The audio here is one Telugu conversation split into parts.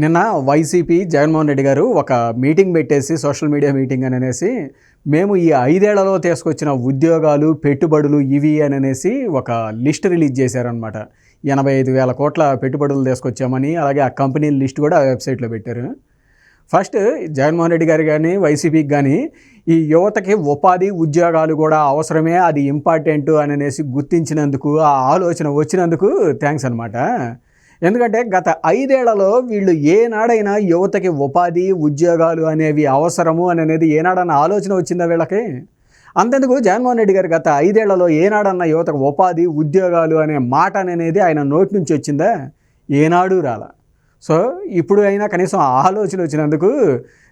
నిన్న వైసీపీ జగన్మోహన్ రెడ్డి గారు ఒక మీటింగ్ పెట్టేసి సోషల్ మీడియా మీటింగ్ అని అనేసి మేము ఈ 5 ఏళ్లలో తీసుకొచ్చిన ఉద్యోగాలు పెట్టుబడులు ఇవి అని అనేసి ఒక లిస్ట్ రిలీజ్ చేశారనమాట. 85,000 కోట్ల పెట్టుబడులు తీసుకొచ్చామని, అలాగే ఆ కంపెనీల లిస్ట్ కూడా ఆ వెబ్సైట్లో పెట్టారు. ఫస్ట్ జగన్మోహన్ రెడ్డి గారు కానీ వైసీపీకి కానీ ఈ యువతకి ఉపాధి ఉద్యోగాలు కూడా అవసరమే, అది ఇంపార్టెంట్ అని అనేసి గుర్తించినందుకు, ఆ ఆలోచన వచ్చినందుకు థ్యాంక్స్ అనమాట. ఎందుకంటే గత 5 ఏళ్లలో వీళ్ళు ఏనాడైనా యువతకి ఉపాధి ఉద్యోగాలు అనేవి అవసరము అని అనేది ఏనాడన్న ఆలోచన వచ్చిందా వీళ్ళకి? అంతెందుకు జగన్మోహన్ రెడ్డి గారు గత 5 ఏళ్లలో ఏనాడన్న యువతకు ఉపాధి ఉద్యోగాలు అనే మాట అనేది ఆయన నోటి నుంచి వచ్చిందా? ఏనాడు రాలా. సో ఇప్పుడు అయినా కనీసం ఆలోచన వచ్చినందుకు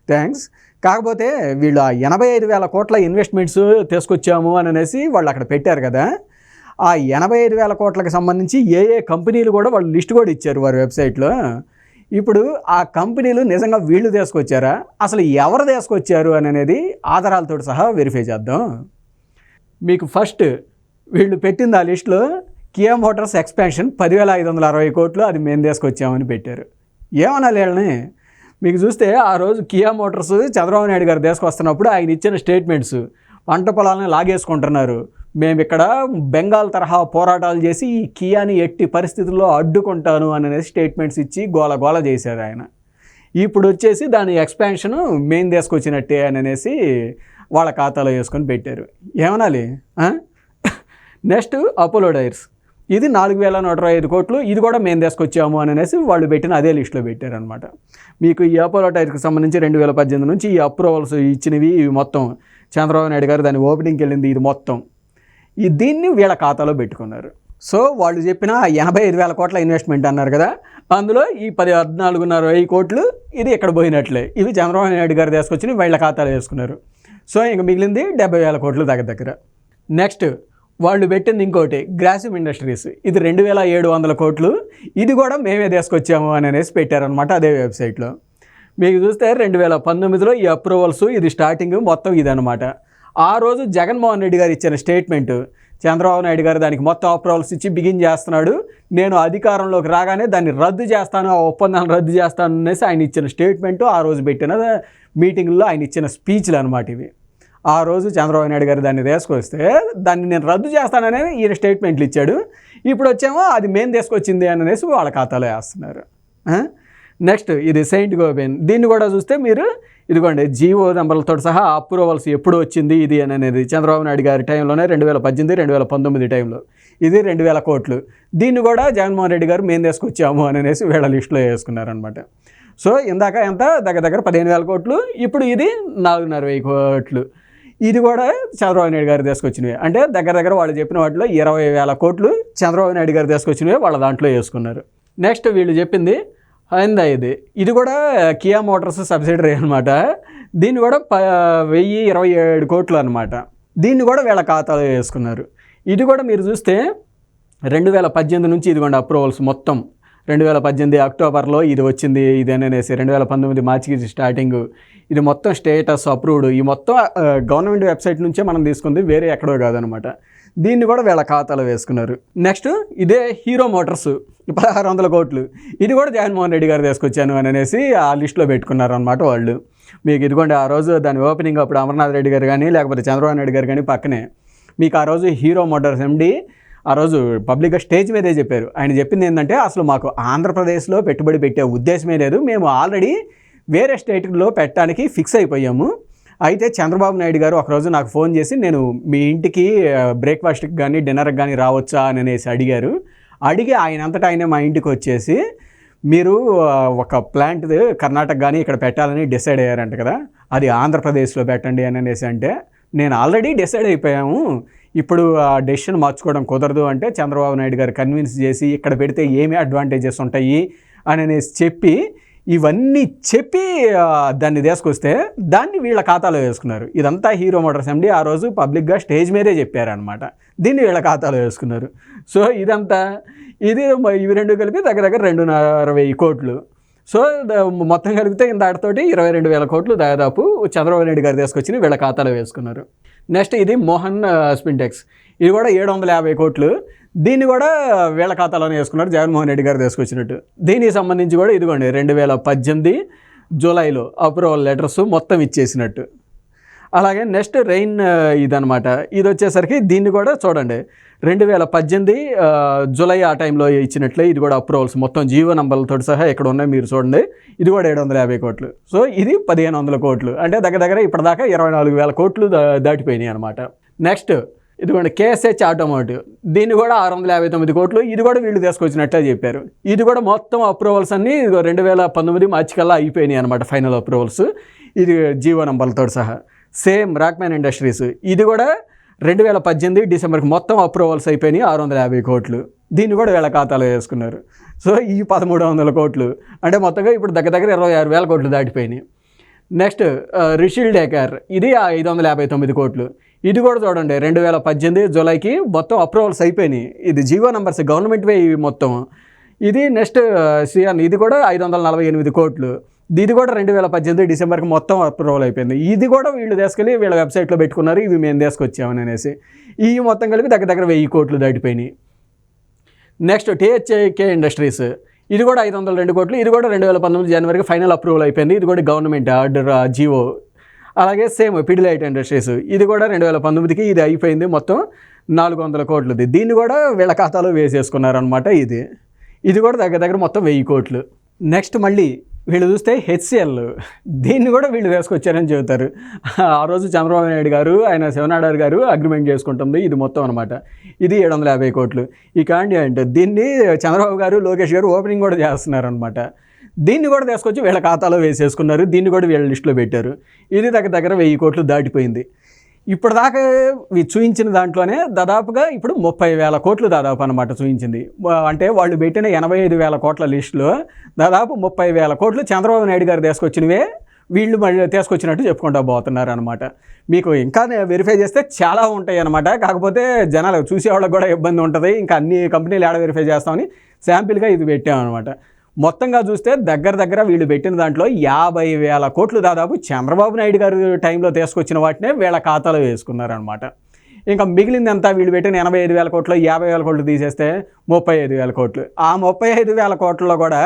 థ్యాంక్స్. కాకపోతే వీళ్ళు 85,000 కోట్ల ఇన్వెస్ట్మెంట్స్ తీసుకొచ్చాము అని అనేసి వాళ్ళు అక్కడ పెట్టారు కదా. ఆ 85,000 కోట్లకు సంబంధించి ఏ కంపెనీలు కూడా వాళ్ళు లిస్ట్ కూడా ఇచ్చారు వారి వెబ్సైట్లో. ఇప్పుడు ఆ కంపెనీలు నిజంగా వీళ్ళు తీసుకొచ్చారా, అసలు ఎవరు తీసుకొచ్చారు అని అనేది ఆధారాలతో సహా వెరిఫై చేద్దాం. మీకు ఫస్ట్ వీళ్ళు పెట్టింది ఆ లిస్టులో కియా మోటార్స్ ఎక్స్పాన్షన్ 10,560 కోట్లు, అది మేము తీసుకొచ్చామని పెట్టారు. ఏమనాలి వీళ్ళని? మీకు చూస్తే ఆ రోజు కియా మోటార్స్ చంద్రబాబు నాయుడు గారు తీసుకొస్తున్నప్పుడు ఆయన ఇచ్చిన స్టేట్మెంట్స్, పంట పొలాలను లాగేసుకుంటున్నారు, మేము ఇక్కడ బెంగాల్ తరహా పోరాటాలు చేసి ఈ కియాని ఎట్టి పరిస్థితుల్లో అడ్డుకుంటాను అనేది స్టేట్మెంట్స్ ఇచ్చి గోల చేశారు ఆయన. ఇప్పుడు వచ్చేసి దాని ఎక్స్పాన్షను మేము తీసుకొచ్చినట్టే అని అనేసి వాళ్ళ ఖాతాలో వేసుకొని పెట్టారు. ఏమనాలి? నెక్స్ట్ అపోలో టైర్స్, ఇది 4,125 కోట్లు, ఇది కూడా మేము తీసుకొచ్చాము అని అనేసి వాళ్ళు పెట్టిన అదే లిస్టులో పెట్టారనమాట. మీకు ఈ అపోలో టైర్స్కి సంబంధించి 2018 నుంచి ఈ అప్రూవల్స్ ఇచ్చినవి ఇవి మొత్తం చంద్రబాబు నాయుడు గారు దాని ఓపెనింగ్కి వెళ్ళింది ఇది మొత్తం దీన్ని వీళ్ళ ఖాతాలో పెట్టుకున్నారు. సో వాళ్ళు చెప్పిన 85,000 కోట్ల ఇన్వెస్ట్మెంట్ అన్నారు కదా, అందులో ఈ 14,500 కోట్లు ఇది ఇక్కడ పోయినట్లే, ఇవి చంద్రబాబు నాయుడు గారు తీసుకొచ్చి వీళ్ళ ఖాతాలో వేసుకున్నారు. సో ఇంక మిగిలింది 70,000 కోట్లు దగ్గర. నెక్స్ట్ వాళ్ళు పెట్టింది ఇంకోటి గ్రాసిమ్ ఇండస్ట్రీస్, ఇది 2,700 కోట్లు, ఇది కూడా మేమే తీసుకొచ్చాము అని అనేసి పెట్టారనమాట అదే వెబ్సైట్లో. మీకు చూస్తే 2019లో ఈ అప్రూవల్స్ ఇది స్టార్టింగ్ మొత్తం ఇదనమాట. ఆ రోజు జగన్మోహన్ రెడ్డి గారు ఇచ్చిన స్టేట్మెంట్, చంద్రబాబు నాయుడు గారు దానికి మొత్తం అప్రూవల్స్ ఇచ్చి బిగిన్ చేస్తున్నాడు, నేను అధికారంలోకి రాగానే దాన్ని రద్దు చేస్తాను, ఆ ఒప్పందాన్ని రద్దు చేస్తాను అనేసి ఆయన ఇచ్చిన స్టేట్మెంటు, ఆ రోజు పెట్టిన మీటింగ్లో ఆయన ఇచ్చిన స్పీచ్లు అనమాట ఇవి. ఆ రోజు చంద్రబాబు నాయుడు గారు దాన్ని తీసుకొస్తే దాన్ని నేను రద్దు చేస్తానని ఈయన స్టేట్మెంట్లు ఇచ్చాడు. ఇప్పుడు వచ్చేమో అది మేము తీసుకొచ్చింది అని అనేసి వాళ్ళ ఖాతాలో వేస్తున్నారు. నెక్స్ట్ ఇది సెయింట్ గోబెన్, దీన్ని కూడా చూస్తే మీరు ఇదిగోండి జీవో నెంబర్లతో సహా అప్రూవల్స్ ఎప్పుడు వచ్చింది ఇది అని అనేది చంద్రబాబు నాయుడు గారి టైంలోనే 2018, 2019 టైంలో ఇది 2,000 కోట్లు, దీన్ని కూడా జగన్మోహన్ రెడ్డి గారు మేము తీసుకొచ్చాము అని అనేసి వీళ్ళ లిస్టులో వేసుకున్నారనమాట. సో ఇందాక ఎంత దగ్గర 15,000 కోట్లు, ఇప్పుడు ఇది 4,500 కోట్లు, ఇది కూడా చంద్రబాబు నాయుడు గారు తీసుకొచ్చినవి. అంటే దగ్గర వాళ్ళు చెప్పిన వాటిలో 20,000 కోట్లు చంద్రబాబు నాయుడు గారు తీసుకొచ్చినవి వాళ్ళ దాంట్లో వేసుకున్నారు. నెక్స్ట్ వీళ్ళు చెప్పింది అయిందా ఇది కూడా కియా మోటార్స్ సబ్సిడరీ అనమాట, దీన్ని కూడా 1,027 కోట్లు అనమాట, దీన్ని కూడా వీళ్ళ ఖాతాలో వేసుకున్నారు. ఇది కూడా మీరు చూస్తే 2018 నుంచి ఇదిగోండి అప్రూవల్స్ మొత్తం 2018 అక్టోబర్లో ఇది వచ్చింది ఇది అనేసి, 2019 మార్చికి స్టార్టింగ్, ఇది మొత్తం స్టేటస్ అప్రూవ్డ్, ఈ మొత్తం గవర్నమెంట్ వెబ్సైట్ నుంచే మనం తీసుకుంది, వేరే ఎక్కడో కాదనమాట. దీన్ని కూడా వీళ్ళ ఖాతాలో వేసుకున్నారు. నెక్స్ట్ ఇదే హీరో మోటార్స్ 1,600 కోట్లు, ఇది కూడా జగన్మోహన్ రెడ్డి గారు తీసుకొచ్చాను అని అనేసి ఆ లిస్టులో పెట్టుకున్నారు అనమాట వాళ్ళు. మీకు ఇదిగోండి ఆ రోజు దాని ఓపెనింగ్ అప్పుడు అమర్నాథ్ రెడ్డి గారు కానీ లేకపోతే చంద్రబాబు నాయుడు గారు కానీ పక్కనే మీకు ఆ రోజు హీరో మోటార్స్ ఎండి ఆ రోజు పబ్లిక్గా స్టేజ్ మీదే చెప్పారు. ఆయన చెప్పింది ఏంటంటే అసలు మాకు ఆంధ్రప్రదేశ్లో పెట్టుబడి పెట్టే ఉద్దేశమే లేదు, మేము ఆల్రెడీ వేరే స్టేట్లో పెట్టడానికి ఫిక్స్ అయిపోయాము. అయితే చంద్రబాబు నాయుడు గారు ఒకరోజు నాకు ఫోన్ చేసి నేను మీ ఇంటికి బ్రేక్ఫాస్ట్కి కానీ డిన్నర్కి కానీ రావచ్చా అని అనేసి అడిగి ఆయనంతటా ఆయనే మా ఇంటికి వచ్చేసి మీరు ఒక ప్లాంట్ కర్ణాటక కానీ ఇక్కడ పెట్టాలని డిసైడ్ అయ్యారంట కదా, అది ఆంధ్రప్రదేశ్లో పెట్టండి అని అనేసి అంటే నేను ఆల్రెడీ డిసైడ్ అయిపోయాము, ఇప్పుడు ఆ డెసిషన్ మార్చుకోవడం కుదరదు అంటే చంద్రబాబు నాయుడు గారు కన్విన్స్ చేసి ఇక్కడ పెడితే ఏమి అడ్వాంటేజెస్ ఉంటాయి అని అనేసి ఇవన్నీ చెప్పి దాన్ని తీసుకొస్తే దాన్ని వీళ్ళ ఖాతాలో వేసుకున్నారు. ఇదంతా హీరో మోటార్స్ ఎండి ఆ రోజు పబ్లిక్గా స్టేజ్ మీదే చెప్పారనమాట, దీన్ని వీళ్ళ ఖాతాలో వేసుకున్నారు. సో ఇదంతా ఇవి రెండు కలిపి దగ్గర 2,220 కోట్లు. సో మొత్తం కలిపితే దాటితోటి 22,000 కోట్లు దాదాపు చంద్రబాబు నాయుడు గారు తీసుకొచ్చి వీళ్ళ ఖాతాలో వేసుకున్నారు. నెక్స్ట్ ఇది మోహన్ స్పిన్టెక్స్, ఇది కూడా 750 కోట్లు, దీన్ని కూడా వీళ్ళ ఖాతాలోనే వేసుకున్నారు, జగన్మోహన్ రెడ్డి గారు తీసుకొచ్చినట్టు. దీనికి సంబంధించి కూడా ఇదిగోండి 2018 జూలైలో అప్రూవల్ లెటర్స్ మొత్తం ఇచ్చేసినట్టు. అలాగే నెక్స్ట్ రెయిన్ ఇదనమాట. ఇది వచ్చేసరికి దీన్ని కూడా చూడండి 2018 జూలై ఆ టైంలో ఇచ్చినట్లే. ఇది కూడా అప్రూవల్స్ మొత్తం జీవో నంబర్లతో సహా ఇక్కడ ఉన్నాయి, మీరు చూడండి. ఇది కూడా 750 కోట్లు. సో ఇది 1500 కోట్లు, అంటే దగ్గర ఇప్పటిదాకా 24,000 కోట్లు దాటిపోయినాయి అనమాట. నెక్స్ట్ ఇదిగోండి కేఎస్హెచ్ ఆటోమోటివ్, దీన్ని కూడా 659 కోట్లు. ఇది కూడా వీళ్ళు తీసుకొచ్చినట్టే చెప్పారు. ఇది కూడా మొత్తం అప్రూవల్స్ అన్నీ 2019 మార్చి కల్లా అయిపోయినాయి అనమాట, ఫైనల్ అప్రూవల్స్. ఇది జీవో నంబర్లతో సహా. సేమ్ రాక్మ్యాన్ ఇండస్ట్రీస్, ఇది కూడా 2018 డిసెంబర్కి మొత్తం అప్రూవల్స్ అయిపోయినాయి, 650 కోట్లు. దీన్ని కూడా వీళ్ళ ఖాతాలో వేసుకున్నారు. సో ఈ 1300 కోట్లు, అంటే మొత్తంగా ఇప్పుడు దగ్గర 26,000 కోట్లు దాటిపోయినాయి. నెక్స్ట్ రిషిల్ డేకర్, ఇది 559 కోట్లు. ఇది కూడా చూడండి 2018 జూలైకి మొత్తం అప్రూవల్స్ అయిపోయినాయి. ఇది జీవో నంబర్స్ గవర్నమెంట్వే ఇవి మొత్తం. ఇది నెక్స్ట్ సియాన్, ఇది కూడా 548 కోట్లు. ఇది కూడా 2018 డిసెంబర్కి మొత్తం అప్రూవల్ అయిపోయింది. ఇది కూడా వీళ్ళు తీసుకెళ్ళి వీళ్ళ వెబ్సైట్లో పెట్టుకున్నారు, ఇవి మేము తీసుకొచ్చామని అనేసి. ఈ మొత్తం కలిపి దగ్గర 1000 కోట్లు దాటిపోయినాయి. నెక్స్ట్ టీహెచ్కే ఇండస్ట్రీస్, ఇది కూడా 502 కోట్లు. ఇది కూడా 2019 జనవరికి ఫైనల్ అప్రూవల్ అయిపోయింది. ఇది కూడా గవర్నమెంట్ ఆర్డర్ జీవో. అలాగే సేమ్ పిడిలైట్ ఇండస్ట్రీస్, ఇది కూడా 2019కి ఇది అయిపోయింది, మొత్తం 400 కోట్లది. దీన్ని కూడా వీళ్ళ ఖాతాలో వేసేసుకున్నారనమాట. ఇది కూడా దగ్గర మొత్తం 1000 కోట్లు. నెక్స్ట్ మళ్ళీ వీళ్ళు చూస్తే హెచ్సిఎల్, దీన్ని కూడా వీళ్ళు వేసుకొచ్చారని చెబుతారు. ఆ రోజు చంద్రబాబు నాయుడు గారు ఆయన శివనాడార్ గారు అగ్రిమెంట్ చేసుకుంటుంది, ఇది మొత్తం అనమాట. ఇది 750 కోట్లు. ఈ కాండియంట్ దీన్ని చంద్రబాబు గారు లోకేష్ గారు ఓపెనింగ్ కూడా చేస్తున్నారనమాట. దీన్ని కూడా తీసుకొచ్చి వీళ్ళ ఖాతాలో వేసేసుకున్నారు. దీన్ని కూడా వీళ్ళ లిస్టులో పెట్టారు. ఇది దగ్గర 1000 కోట్లు దాటిపోయింది. ఇప్పటిదాకా చూపించిన దాంట్లోనే దాదాపుగా ఇప్పుడు 30,000 కోట్లు దాదాపు అనమాట చూపించింది. అంటే వాళ్ళు పెట్టిన 85,000 కోట్ల లిస్టులో దాదాపు 30,000 కోట్లు చంద్రబాబు నాయుడు గారు తీసుకొచ్చినవే వీళ్ళు మళ్ళీ తీసుకొచ్చినట్టు చెప్పుకుంటూ పోతున్నారు అనమాట. మీకు ఇంకా వెరిఫై చేస్తే చాలా ఉంటాయి అనమాట. కాకపోతే జనాలు చూసేవాళ్ళకి కూడా ఇబ్బంది ఉంటుంది. ఇంకా అన్ని కంపెనీలు ఏడ వెరిఫై చేస్తామని శాంపిల్గా ఇది పెట్టామన్నమాట. మొత్తంగా చూస్తే దగ్గర వీళ్ళు పెట్టిన దాంట్లో 50,000 కోట్లు దాదాపు చంద్రబాబు నాయుడు గారు టైంలో తీసుకొచ్చిన వాటినే వీళ్ళ ఖాతాలో వేసుకున్నారనమాట. ఇంకా మిగిలిందంతా వీళ్ళు పెట్టిన 85,000 కోట్లు 50,000 కోట్లు తీసేస్తే 35,000 కోట్లు. ఆ 35,000 కోట్లలో కూడా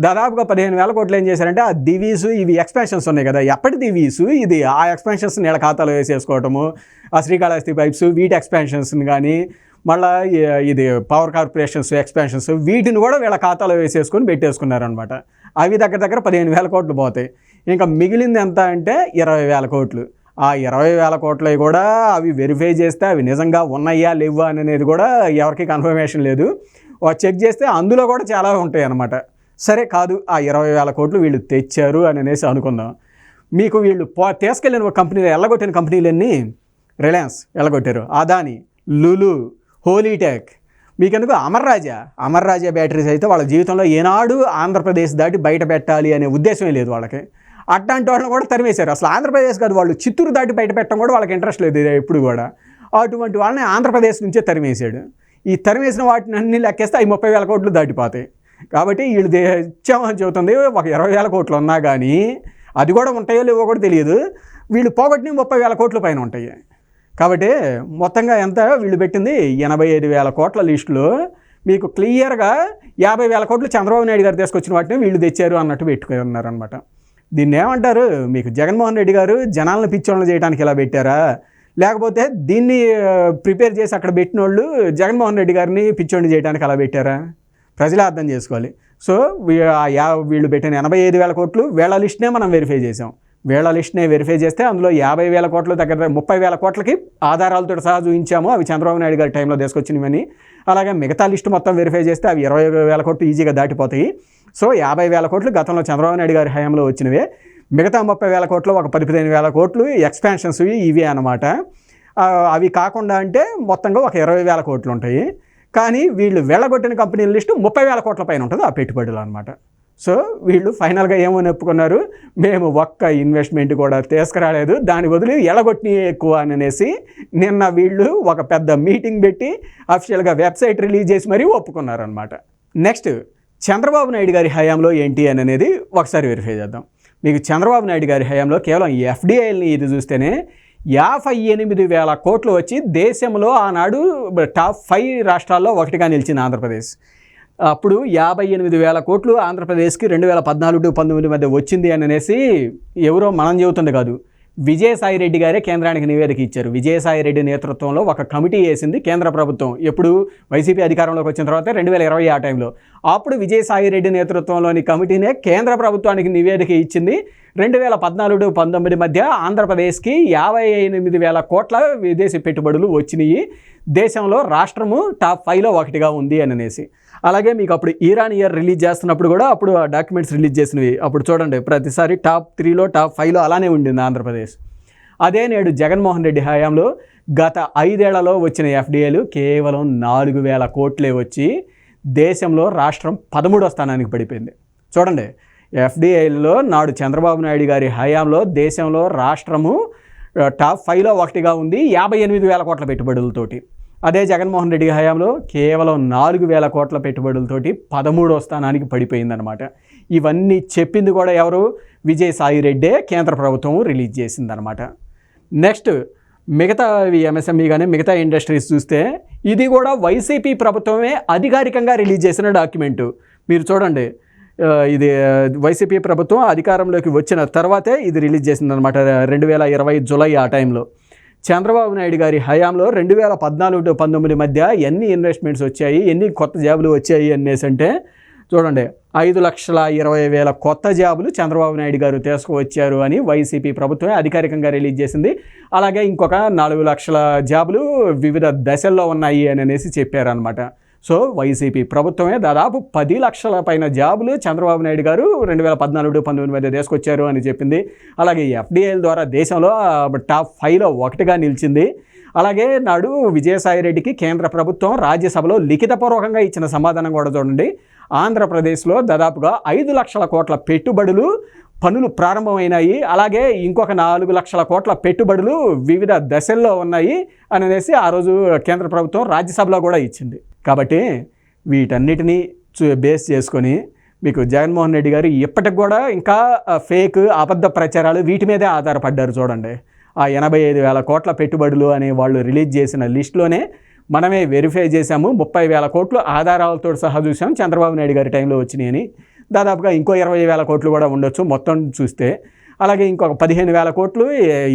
దాదాపుగా 15,000 కోట్లు ఏం చేశారంటే ఆ దివీసు ఇవి ఎక్స్పాన్షన్స్ ఉన్నాయి కదా, ఎప్పటి దివీసు ఇది ఆ ఎక్స్పాన్షన్స్ వీళ్ళ ఖాతాలో వేసేసుకోవటము. ఆ శ్రీకాళహస్తి పైప్స్ వీటి ఎక్స్పాన్షన్స్ని కానీ మళ్ళీ ఇది పవర్ కార్పొరేషన్స్ ఎక్స్పాన్షన్స్ వీటిని కూడా వీళ్ళ ఖాతాలో వేసేసుకొని పెట్టేసుకున్నారనమాట. అవి దగ్గర 15,000 కోట్లు పోతాయి. ఇంకా మిగిలింది ఎంత అంటే 20,000 కోట్లు. ఆ 20,000 కోట్లవి కూడా అవి వెరిఫై చేస్తే అవి నిజంగా ఉన్నాయా లేవా అనేది కూడా ఎవరికి కన్ఫర్మేషన్ లేదు. చెక్ చేస్తే అందులో కూడా చాలా ఉంటాయి అన్నమాట. సరే కాదు ఆ 20,000 కోట్లు వీళ్ళు తెచ్చారు అని అనేసి అనుకుందాం. మీకు వీళ్ళు తీసుకెళ్ళిన కంపెనీలు ఎల్లగొట్టిన కంపెనీలన్నీ రిలయన్స్ ఎల్లగొట్టారు, అదాని, లులు, హోలీటెక్, మీకెందుకు అమర్ రాజా బ్యాటరీస్ అయితే వాళ్ళ జీవితంలో ఏనాడు ఆంధ్రప్రదేశ్ దాటి బయట పెట్టాలి అనే ఉద్దేశమే లేదు వాళ్ళకి. అట్లాంటి వాళ్ళని కూడా తరిమేశారు. అసలు ఆంధ్రప్రదేశ్ కాదు, వాళ్ళు చిత్తూరు దాటి బయట పెట్టడం కూడా వాళ్ళకి ఇంట్రెస్ట్ లేదు ఎప్పుడు కూడా. అటువంటి వాళ్ళని ఆంధ్రప్రదేశ్ నుంచే తరిమేశాడు. ఈ తరిమేసిన వాటిని అన్ని లెక్కేస్తే అవి 30,000 కోట్లు దాటిపోతాయి. కాబట్టి వీళ్ళు తెచ్చామని చెబుతుంది ఒక 20,000 కోట్లు ఉన్నా కానీ అది కూడా ఉంటాయో లేవో కూడా తెలియదు. వీళ్ళు పోగొట్టిన 30,000 కోట్ల పైన ఉంటాయి. కాబట్టి మొత్తంగా ఎంత వీళ్ళు పెట్టింది 85,000 కోట్ల లిస్టులో మీకు క్లియర్గా 50,000 కోట్లు చంద్రబాబు నాయుడు గారు తీసుకొచ్చిన వాటిని వీళ్ళు తెచ్చారు అన్నట్టు పెట్టుకున్నారనమాట. దీన్ని ఏమంటారు, మీకు జగన్మోహన్ రెడ్డి గారు జనాలను పిచ్చోళ్ళని చేయడానికి ఇలా పెట్టారా, లేకపోతే దీన్ని ప్రిపేర్ చేసి అక్కడ పెట్టిన వాళ్ళు జగన్మోహన్ రెడ్డి గారిని పిచ్చోళ్ళని చేయడానికి అలా పెట్టారా? ప్రజలే అర్థం చేసుకోవాలి. సో వీళ్ళు పెట్టిన 85,000 కోట్లు వీళ్ళ లిస్ట్నే మనం వెరిఫై చేసాం. వీళ్ళ లిస్ట్నే వెరిఫై చేస్తే అందులో 50,000 కోట్లు దగ్గర 30,000 కోట్లకి ఆధారాలతో సహా చూపించాము, అవి చంద్రబాబు నాయుడు గారి టైంలో తీసుకొచ్చినవని. అలాగే మిగతా లిస్టు మొత్తం వెరిఫై చేస్తే అవి 20,000 కోట్లు ఈజీగా దాటిపోతాయి. సో 50,000 కోట్లు గతంలో చంద్రబాబు నాయుడు గారి హయాంలో వచ్చినవే. మిగతా 30,000 కోట్లు ఒక 15,000 కోట్లు ఎక్స్పాన్షన్స్ ఇవే అన్నమాట. అవి కాకుండా అంటే మొత్తంగా ఒక 20,000 కోట్లు ఉంటాయి. కానీ వీళ్ళు వెళ్ళగొట్టిన కంపెనీల లిస్టు 30,000 కోట్ల పైన ఉంటుంది ఆ పెట్టుబడులు అనమాట. సో వీళ్ళు ఫైనల్గా ఏమని ఒప్పుకున్నారు, మేము ఒక్క ఇన్వెస్ట్మెంట్ కూడా తీసుకురాలేదు, దాని బదులు ఎలగొట్టిన ఎక్కువ అని అనేసి నిన్న వీళ్ళు ఒక పెద్ద మీటింగ్ పెట్టి అఫీషియల్గా వెబ్సైట్ రిలీజ్ చేసి మరీ ఒప్పుకున్నారనమాట. నెక్స్ట్ చంద్రబాబు నాయుడు గారి హయాంలో ఏంటి అని అనేది ఒకసారి వెరిఫై చేద్దాం. మీకు చంద్రబాబు నాయుడు గారి హయాంలో కేవలం ఎఫ్డిఐల్ని ఇది చూస్తేనే 58,000 కోట్లు వచ్చి దేశంలో ఆనాడు టాప్ 5 రాష్ట్రాల్లో ఒకటిగా నిలిచింది ఆంధ్రప్రదేశ్. అప్పుడు 58,000 కోట్లు ఆంధ్రప్రదేశ్కి 2014-19 మధ్య వచ్చింది అని అనేసి ఎవరో మనం చెబుతుంది కాదు, విజయసాయి రెడ్డి గారే కేంద్రానికి నివేదిక ఇచ్చారు. విజయసాయి రెడ్డి నేతృత్వంలో ఒక కమిటీ వేసింది కేంద్ర ప్రభుత్వం. ఎప్పుడు వైసీపీ అధికారంలోకి వచ్చిన తర్వాత 2020 ఆ టైంలో. అప్పుడు విజయసాయి రెడ్డి నేతృత్వంలోని కమిటీనే కేంద్ర ప్రభుత్వానికి నివేదిక ఇచ్చింది. 2014-19 మధ్య ఆంధ్రప్రదేశ్కి 58,000 కోట్ల విదేశీ పెట్టుబడులు వచ్చినాయి, దేశంలో రాష్ట్రము టాప్ 5లో ఒకటిగా ఉంది అని అనేసి. అలాగే మీకు అప్పుడు ఇరాన్ ఇయర్ రిలీజ్ చేస్తున్నప్పుడు కూడా అప్పుడు ఆ డాక్యుమెంట్స్ రిలీజ్ చేసినవి అప్పుడు చూడండి, ప్రతిసారి టాప్ 3లో టాప్ 5లో అలానే ఉండింది ఆంధ్రప్రదేశ్. అదే నేడు జగన్మోహన్ రెడ్డి హయాంలో గత 5 ఏళ్లలో వచ్చిన ఎఫ్డిఐలు కేవలం 4,000 కోట్లే వచ్చి దేశంలో రాష్ట్రం 13వ స్థానానికి పడిపోయింది. చూడండి, ఎఫ్డిఐలో నాడు చంద్రబాబు నాయుడు గారి హయాంలో దేశంలో రాష్ట్రము టాప్ 5లో ఒకటిగా ఉంది 58,000 కోట్ల పెట్టుబడులతోటి. అదే జగన్మోహన్ రెడ్డి హయాంలో కేవలం 4,000 కోట్ల పెట్టుబడులతోటి 13వ స్థానానికి పడిపోయిందనమాట. ఇవన్నీ చెప్పింది కూడా ఎవరు? విజయసాయి రెడ్డే కేంద్ర ప్రభుత్వం రిలీజ్ చేసిందనమాట. నెక్స్ట్ మిగతా ఎంఎస్ఎంఈ కానీ మిగతా ఇండస్ట్రీస్ చూస్తే ఇది కూడా వైసీపీ ప్రభుత్వమే అధికారికంగా రిలీజ్ చేసిన డాక్యుమెంటు. మీరు చూడండి, ఇది వైసీపీ ప్రభుత్వం అధికారంలోకి వచ్చిన తర్వాతే ఇది రిలీజ్ చేసిందనమాట. 2020 జూలై ఆ టైంలో. చంద్రబాబు నాయుడు గారి హయాంలో 2014-19 మధ్య ఎన్ని ఇన్వెస్ట్మెంట్స్ వచ్చాయి, ఎన్ని కొత్త జాబులు వచ్చాయి అనేసి అంటే చూడండి, 5,20,000 కొత్త జాబులు చంద్రబాబు నాయుడు గారు తీసుకువచ్చారు అని వైసీపీ ప్రభుత్వమే అధికారికంగా రిలీజ్ చేసింది. అలాగే ఇంకొక 4 లక్షల జాబులు వివిధ దశల్లో ఉన్నాయి అని అనేసి చెప్పారనమాట. సో వైసీపీ ప్రభుత్వమే దాదాపు 10 లక్షల పైన జాబులు చంద్రబాబు నాయుడు గారు 2014-19 మధ్య తీసుకొచ్చారు అని చెప్పింది. అలాగే ఎఫ్డిఐల ద్వారా దేశంలో టాప్ 5లో ఒకటిగా నిలిచింది. అలాగే నాడు విజయసాయి రెడ్డికి కేంద్ర ప్రభుత్వం రాజ్యసభలో లిఖితపూర్వకంగా ఇచ్చిన సమాధానం కూడా చూడండి. ఆంధ్రప్రదేశ్లో దాదాపుగా 5 లక్షల కోట్ల పెట్టుబడులు పనులు ప్రారంభమైనాయి, అలాగే ఇంకొక 4 లక్షల కోట్ల పెట్టుబడులు వివిధ దశల్లో ఉన్నాయి అని అనేసి ఆ రోజు కేంద్ర ప్రభుత్వం రాజ్యసభలో కూడా ఇచ్చింది. కాబట్టి వీటన్నిటినీ బేస్ చేసుకొని మీకు జగన్మోహన్ రెడ్డి గారు ఇప్పటికి కూడా ఇంకా ఫేక్ అబద్ధ ప్రచారాలు వీటి మీదే ఆధారపడ్డారు. చూడండి, ఆ 85,000 కోట్ల పెట్టుబడులు అనే వాళ్ళు రిలీజ్ చేసిన లిస్టులోనే మనమే వెరిఫై చేశాము. 30,000 కోట్లు ఆధారాలతో సహా చూసాం చంద్రబాబు నాయుడు గారి టైంలో వచ్చినాయని. దాదాపుగా ఇంకో 20,000 కోట్లు కూడా ఉండొచ్చు మొత్తం చూస్తే. అలాగే ఇంకొక 15,000 కోట్లు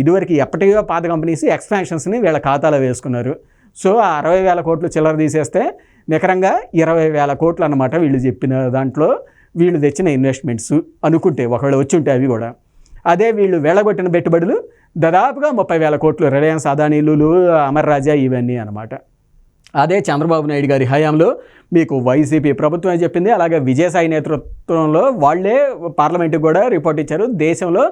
ఇదివరకు ఎప్పటికో పాత కంపెనీస్ ఎక్స్పాన్షన్స్ని వీళ్ళ ఖాతాలో వేసుకున్నారు. సో ఆ 60,000 కోట్లు చిల్లర తీసేస్తే నికరంగా 20,000 కోట్లు అన్నమాట వీళ్ళు చెప్పిన దాంట్లో వీళ్ళు తెచ్చిన ఇన్వెస్ట్మెంట్స్ అనుకుంటే, ఒకవేళ వచ్చి ఉంటే అవి కూడా. అదే వీళ్ళు వెళ్ళగొట్టిన పెట్టుబడులు దాదాపుగా 30,000 కోట్లు, రిలయన్స్, అదానీ, లులు, అమర్ రాజా ఇవన్నీ అనమాట. అదే చంద్రబాబు నాయుడు గారి హయాంలో మీకు వైసీపీ ప్రభుత్వం చెప్పింది. అలాగే విజయసాయి నేతృత్వంలో వాళ్ళే పార్లమెంటుకు కూడా రిపోర్ట్ ఇచ్చారు. దేశంలో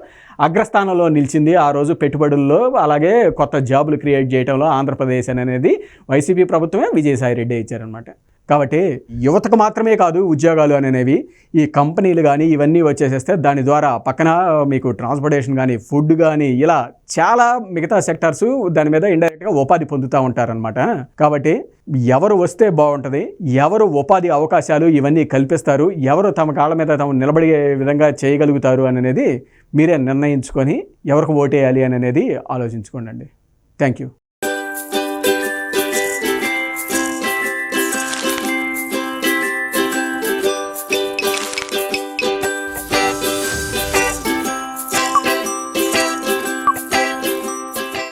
అగ్రస్థానంలో నిలిచింది ఆ రోజు పెట్టుబడుల్లో, అలాగే కొత్త జాబులు క్రియేట్ చేయడంలో ఆంధ్రప్రదేశ్ అనేది వైసీపీ ప్రభుత్వమే విజయసాయి రెడ్డి ఇచ్చారనమాట. కాబట్టి యువతకు మాత్రమే కాదు ఉద్యోగాలు అనేవి, ఈ కంపెనీలు కానీ ఇవన్నీ వచ్చేసేస్తే దాని ద్వారా పక్కన మీకు ట్రాన్స్పోర్టేషన్ కానీ, ఫుడ్ కానీ, ఇలా చాలా మిగతా సెక్టార్స్ దాని మీద ఇండైరెక్ట్గా ఉపాధి పొందుతూ ఉంటారనమాట. కాబట్టి ఎవరు వస్తే బాగుంటుంది, ఎవరు ఉపాధి అవకాశాలు ఇవన్నీ కల్పిస్తారు, ఎవరు తమ కాళ్ళ మీద తాము నిలబడే విధంగా చేయగలుగుతారు అనేది మీరే నిర్ణయించుకొని ఎవరికి ఓటేయాలి అనేది ఆలోచించుకోండి. Thank you.